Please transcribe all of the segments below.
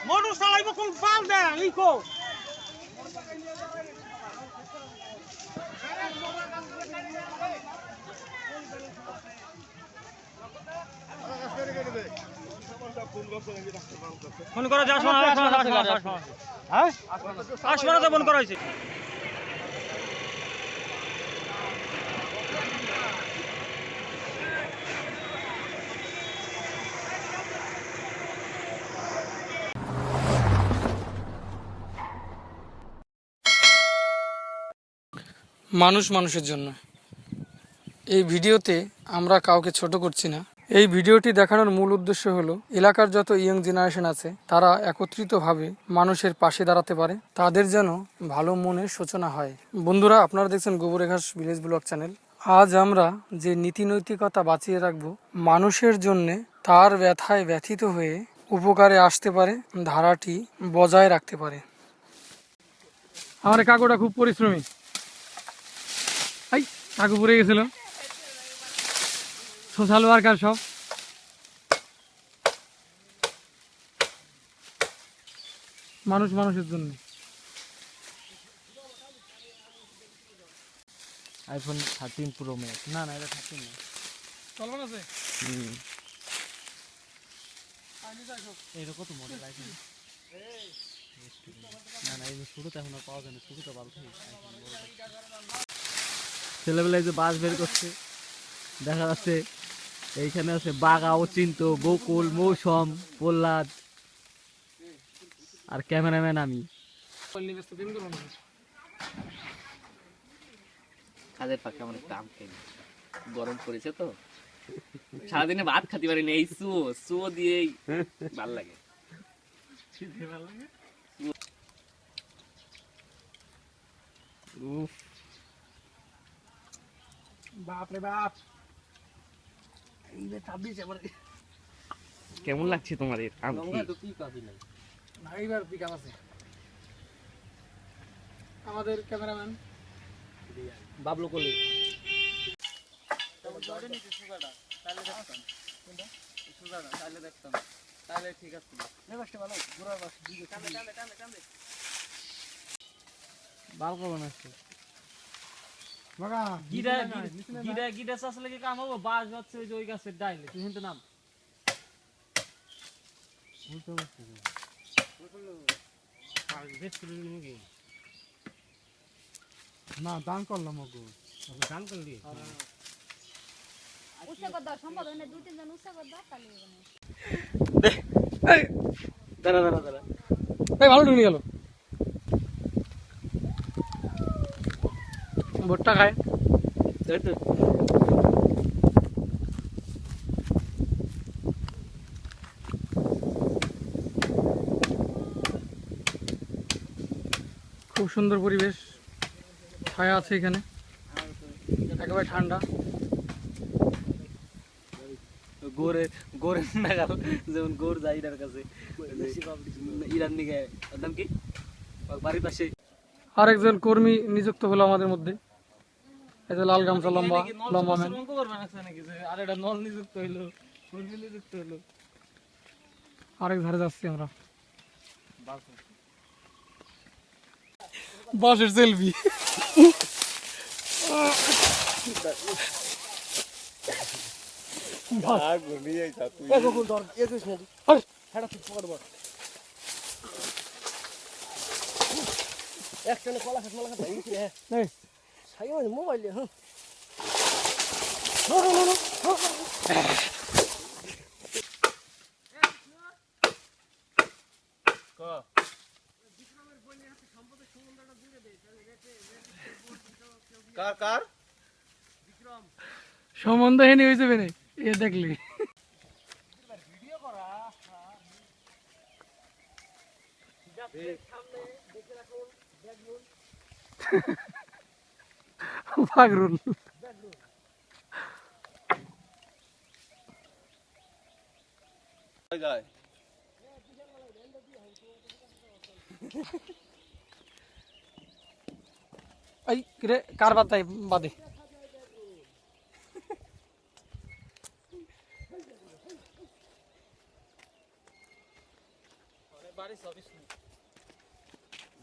Motor চালাইব কোন পাল দেয় লিখো ফোন করা যাস না হ্যাঁ আসমানা তো ফোন করা হয়েছে মানুষ মানুষের জন্য এই ভিডিওতে আমরা কাউকে ছোট করছি না। এই ভিডিওটি দেখানোর মূল উদ্দেশ্য হলো এলাকার যত ইয়ং জেনারেশন আছে তারা একত্রিতভাবে মানুষের পাশে দাঁড়াতে পারে, তাদের যেন ভালো মনের সূচনা হয়। বন্ধুরা, আপনারা দেখছেন গোবরে ঘাস ভিলেজ ব্লগ চ্যানেল। আজ আমরা যে নীতি নৈতিকতা বাঁচিয়ে রাখবো মানুষের জন্যে, তার ব্যথায় ব্যথিত হয়ে উপকারে আসতে পারে, ধারাটি বজায় রাখতে পারে। আমার কাকুটা খুব পরিশ্রমী। কাকু পড়ে গেছিল, সোশ্যাল ওয়ার্কার সব। মানুষ মানুষের জন্য। আইফোন 13 প্রো ম্যাক্স না না এটা 13 না চলবে আছে এটা কত মডেল আইফোন না না এই শুরু তো এখন আর পাওয়া যায় না, শুরু তো ভালো থাকে। ছেলেবেলায় যে বাস বের করছে দেখা যাচ্ছে এইখানে আছে বাঘা, অচিন্ত, বকুল, মৌসুম, প্রহ্লাদ আর ক্যামেরাম্যান আমি। কাজের ফাঁকে আমার একটু আম খাই, গরম পড়েছে তো সারাদিনে ভাত খাতে পারিনি, এই চুয়ো দিয়েই ভাল লাগে। উফ বাপ রে বাপ, কেমন লাগছে তোমার এর আম? এইবার পিকআপ আছে আমাদের ক্যামেরাম্যান বাবলু কলি বাল করবেন আজকে বাগা গিরা গিরা গিরা চাষলে কি কাম হবে? বাস যাচ্ছে ওই যে ওই গাছের ডাইলে, তুই হিন্দু নাম না দান করলাম ওগো, দান করলি উৎসব দাও সম্ভব হয় না, দুই তিনজন উৎসব দাও তাহলে হবে না। দাঁড়া দাঁড়া দাঁড়া এই ভালো ঢুকে গেল। ভুট্টা খায় খুব সুন্দর পরিবেশ, ছায়া আছে এখানে, একেবারে ঠান্ডা। গোরের নাগাল যেমন গোর যায় ইরার কাছে, ইরান নিকে একদম কি বাড়ির পাশে আরেকজন কর্মী নিযুক্ত হলো আমাদের মধ্যে, এই যে লাল গামছা লম্বা লম্বা ম্যান। আর এটা নল নিযুক্ত হইলো, কর্মী নিযুক্ত হইলো। আরেক ধারে যাচ্ছি আমরা, বাসের সেলফি। মোবাইল সম্বন্ধ হেনি হয়ে যাবে না এ দেখলি। পাগরুল এই রে কার বাতাই বাদে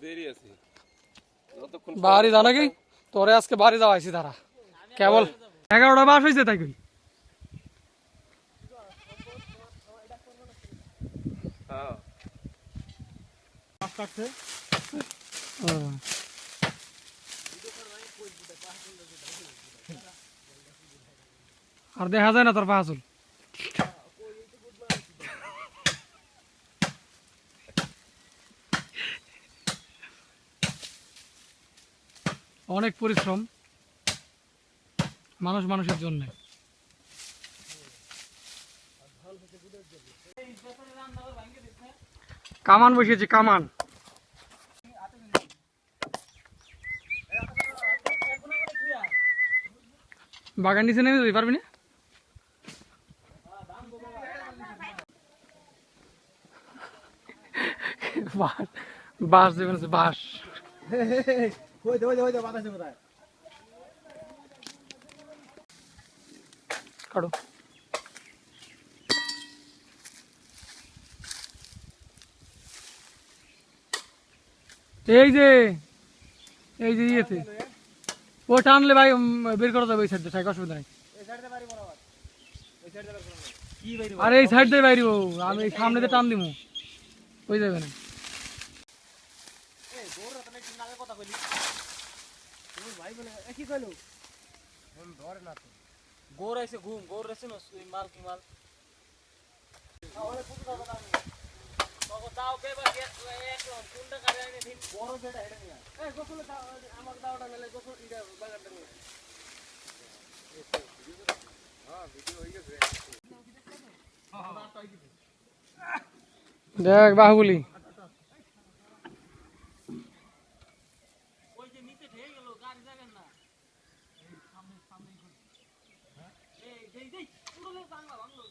দেরি আছে যতক্ষণ বাড়ি যা নাকি তোরে আজকে বাড়ি যাওয়া হয়েছি তারা কেবল 11টা বাস হয়েছে তাই কই হ্যাঁ আর দেখা যায় না তোর পাহাচুল অনেক পরিশ্রম মানুষ মানুষের জন্য কামান বসিয়েছি কামান বাগান নিচে নেমে যেতে পারবি না বাস দেবেন বাস কাটো এই যে ইয়েতে ও টানলে ভাই বের করা যাবে ওই সাইড দিয়ে অসুবিধা নেই আর এই সাইড দিয়ে বাইরে আমি সামনে দিয়ে টান দিব ওই যাবে না গোর আছে ঘুম গোর আছে না মাল কি মাল দাও বেবা একদম কোনটা কারে আইনে দিন বড় যেটা এটা নিয়া এই গোসল দাও আমার দাওটা মেলে গোসল এটা বাগানটা নিয়ে হ্যাঁ ভিডিও হয়ে গেছে দেখ বাহুবলী ওই যে নিচে ঢেকে গেল গাড়ি যাবেন না সামনে সামনে এই দেই দেই পুরো বাংলা বাংলা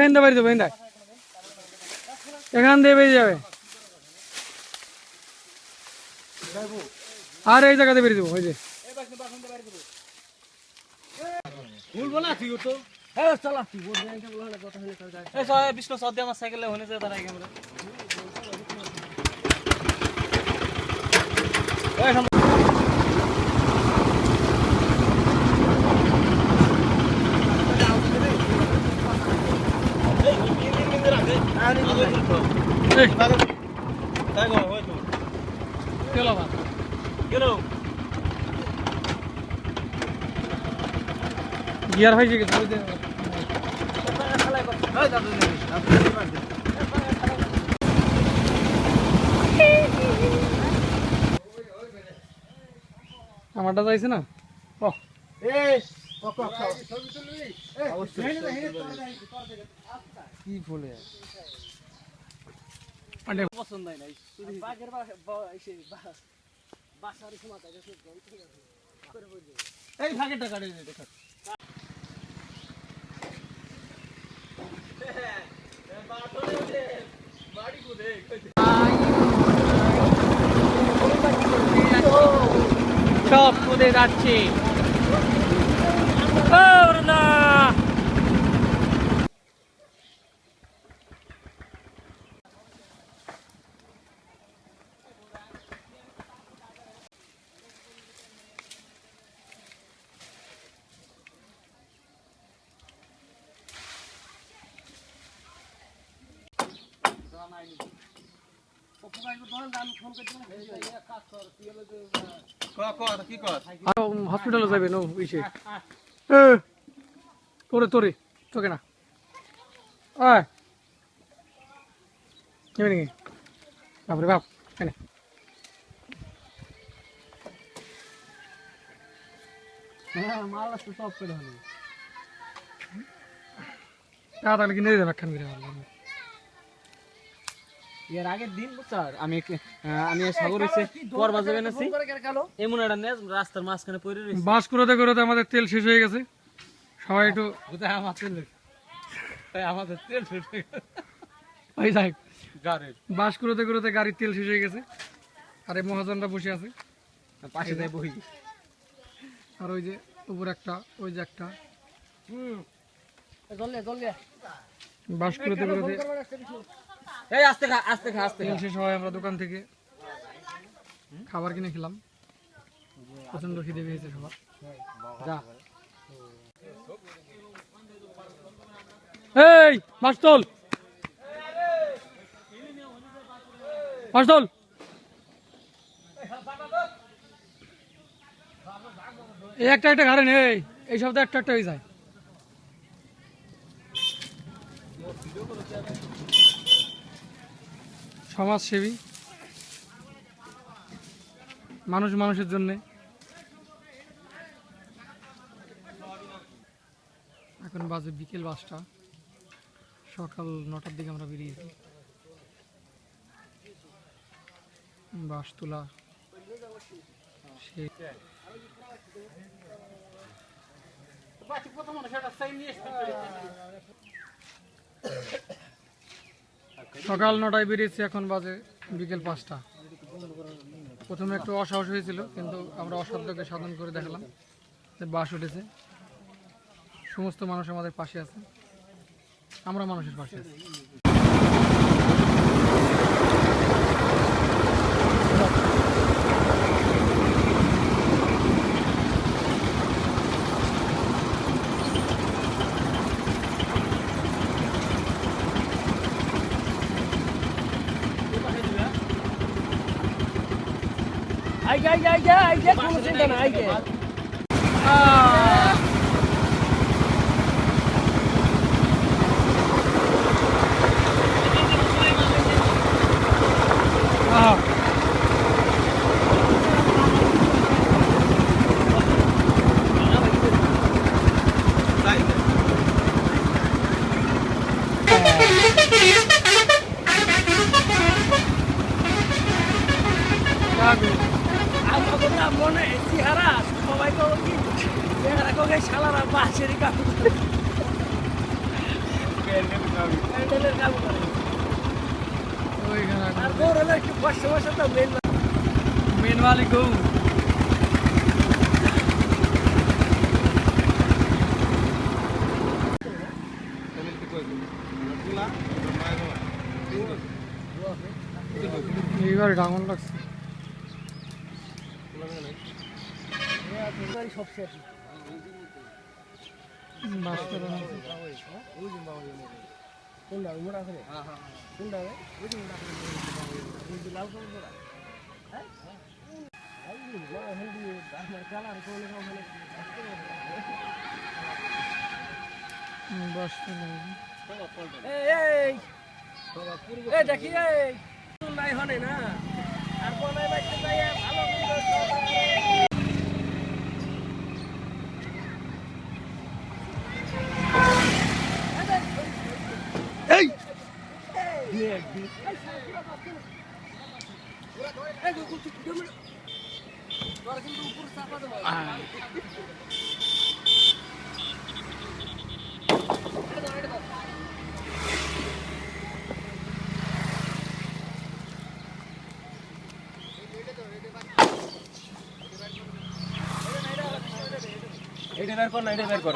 হেন্দা বাড়ি দেবো হেন্দা এখান দিয়ে বেরিয়ে যাবে আর এই জায়গাতে বেরিয়ে দেবো ওই যে ভুলবো না তুই তো হ্যাঁ চালা তুই বল ব্যাংকে বলা কথা হলে কাল যায় এই সব বিষ্ণু সদ্য আমার সাইকেলে হনে যায় দাঁড়াই ক্যামেরা গিয়ার হয়েছে গেছে ওই যে আমারটা যাইছে না ও কি বলে পছন্দ হয় না বাঘের বাসার সময় এই ভাগেরটা কাটে দেখা সব কোদে যাচ্ছে না হসপিটালে যাবে নো ইসে তোরে তোরে তোকে না আয় নেবে নাকি বাপরে বাপ এনে মাল আসতে সব করে হলো টাকা তাহলে কিনে দিতে ব্যাখ্যান করে পারলাম। এর আগের দিন স্যার আমি সাগর হইছে করবা যাবে না এমন একটা নেজ রাস্তার মাঝখানে পড়ে রইছে। বাস করতে করতে আমাদের তেল শেষ হয়ে গেছে, সবাই একটু আমাদের তেল শেষ হয়ে গেছে। ওই যাই গাড়ির বাস করতে করতে গাড়ির তেল শেষ হয়ে গেছে, আর এই মহাজনরা বসে আছে পাশে যাই বই। আর ওই যে উপর একটা, ওই যে একটা বাস করতে করতে এই আস্তে খা আস্তে খা আস্তে তেল শেষ হয়। আমরা দোকান থেকে খাবার কিনে খেলাম, প্রচন্ড খিদে পেয়েছে সবার। যা এই মাছ তোল, মাছ তোল। এই একটা একটা ঘাড়ে নেই, এই সপ্তাহে একটা একটা হয়ে যায়। সমাজসেবী, মানুষ মানুষের জন্যে। এখন বাজে বিকেল 5টা, সকাল 9টার দিকে আমরা বেরিয়েছি। বাস তোলা সকাল 9টায় বেরিয়েছি, এখন বাজে বিকেল 5টা। প্রথমে একটু অসাহস হয়েছিল, কিন্তু আমরা অসাধ্যকে সাধন করে দেখালাম যে বাস উঠেছে। সমস্ত মানুষ আমাদের পাশে আছে, আমরা মানুষের পাশে আছি। মেন মালিক গৌ এইবার ডাঙর লাগছে। এটা বের কর না, এটা বের কর।